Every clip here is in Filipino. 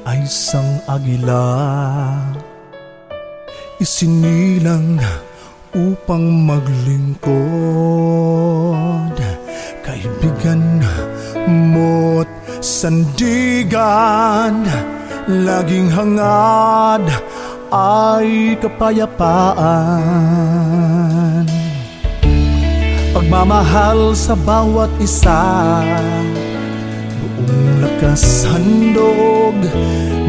ay isang agila, isinilang upang maglingkod. Kaibigan mo't sandigan, laging hangad ay kapayapaan. Pagmamahal sa bawat isa, buong lakas handog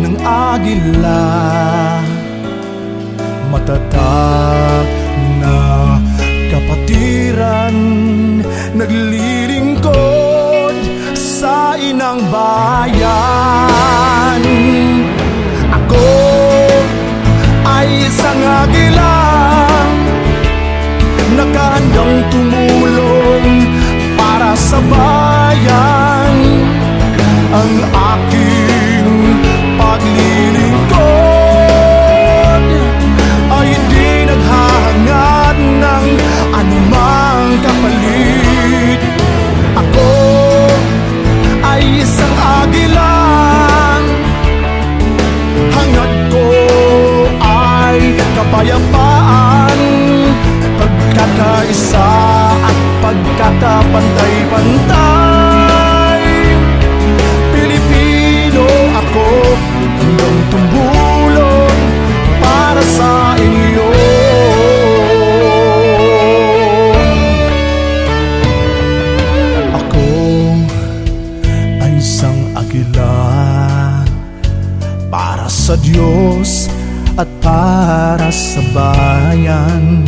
ng agila, matatag na kapatiran, naglilingkod sa inang bayan. Ako ay isang agila, nakahandang tumulong para sa bayan. Ang aking paglilingkod ay di naghahangad ng anumang kapalit. Ako ay isang agila, hangad ko ay kapayapaan, pagkakaisa at pagkakapantay-pantay. Pilipino ako, hanggang tumulong para sa inyo. Ako ay isang agila, para sa Diyos at para sa bayan.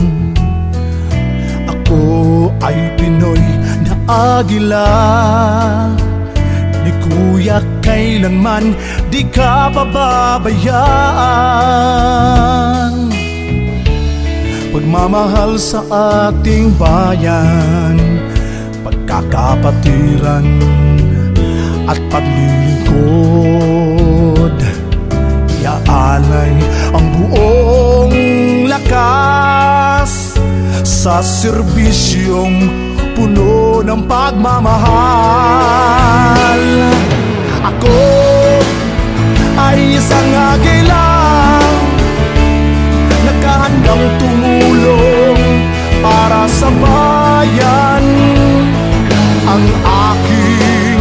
Ako ay Pinoy na agila, ni Kuya kailanman di ka pababayaan. Pagmamahal sa ating bayan, pagkakapatiran at paglilingkod, iaalay ang buong lakas sa serbisyong puno ng pagmamahal. Ako ay isang agila, nakahandang tumulong para sa bayan. Ang aking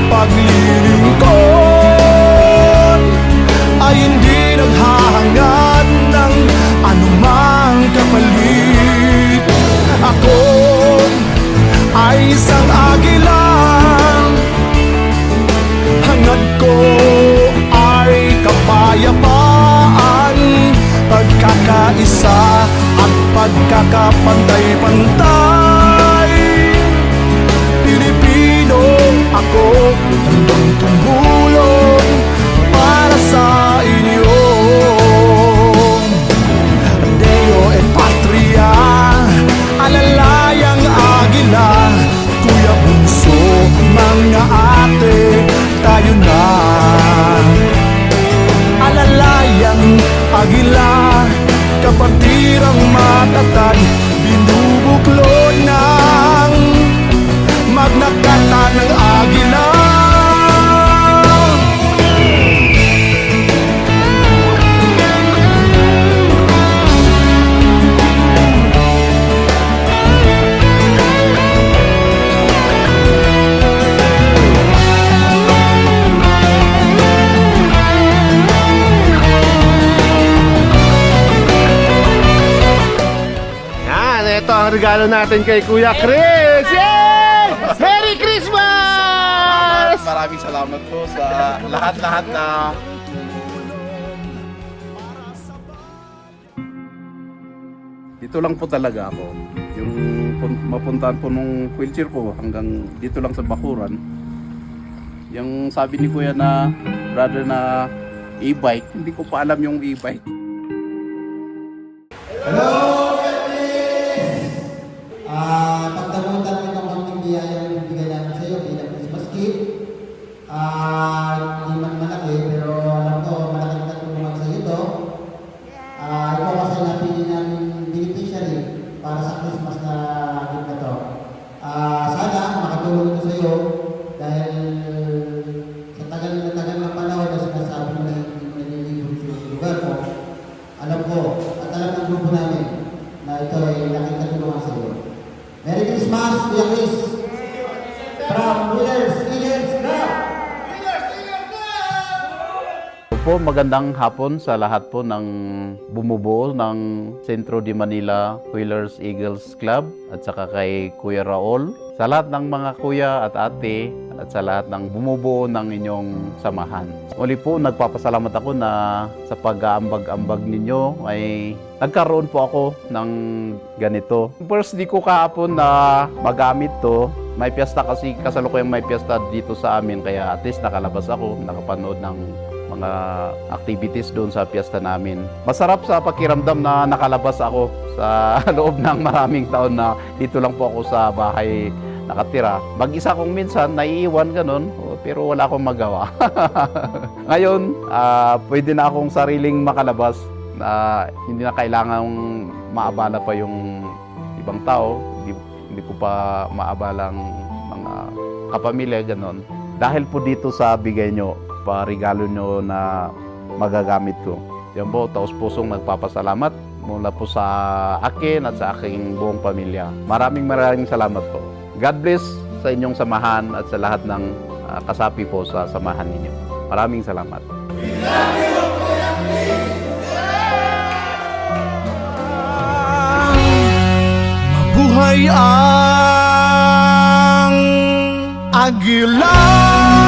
paglilingkod ay hindi naghahangad ng anumang kapalit. Ako ay isang agila, hangad ko ay kapayapaan, pagkakaisa at pagkakapantay-pantay. Pilipino ako, handang tumulong para sa inyo. Deo et Patria, alalayang agila, Kuya Bunso, mga ate, tayo na. Alalayang agila, kapatirang matatag, binubuklod ng Magna Carta ng agila. Ito ang regalo natin kay Kuya Chris! Yay! Merry Christmas! Maraming salamat po sa lahat-lahat na dito lang po talaga ako. Yung mapuntahan po nung wheelchair ko hanggang dito lang sa Bakuran. Yung sabi ni Kuya na brother na e-bike, hindi ko pa alam yung e-bike. Hello! Pagdamutan mo itong konting biyaya yung bigay namin sa iyo bilang Christmas gift. Hindi man malaki, pero alam ko, malaking katulungan sa iyo ito. Ikaw kasi napili namin beneficiary para sa Christmas na gift na ito. Sana makatulong ito sa iyo dahil sa tagal na tagal po, magandang hapon sa lahat po ng bumubuo ng Centro de Manila Wheelers Eagles Club at saka kay Kuya Raul. Sa lahat ng mga kuya at ate at sa lahat ng bumubuo ng inyong samahan. Muli po, nagpapasalamat ako na sa pag-aambag-ambag ninyo ay nagkaroon po ako ng ganito. First, di ko kahapon na magamit to. May piyesta kasi, kasalukuyang may piyesta dito sa amin, kaya at least nakalabas ako, nakapanood ng mga activities doon sa piyesta namin. Masarap sa pakiramdam na nakalabas ako sa loob ng maraming taon na dito lang po ako sa bahay nakatira. Mag-isa kong minsan naiiwan ganun, pero wala akong magawa. Ngayon, pwede na akong sariling makalabas na hindi na kailangang maabala pa yung ibang tao. Hindi ko pa maabalang mga kapamilya, ganun. Dahil po dito sa bigay nyo, pa-regalo nyo na magagamit ko. Yan po, taos-pusong nagpapasalamat mula po sa akin at sa aking buong pamilya. Maraming salamat po. God bless sa inyong samahan at sa lahat ng kasapi po sa samahan ninyo. Maraming salamat. Mabuhay ang Agila!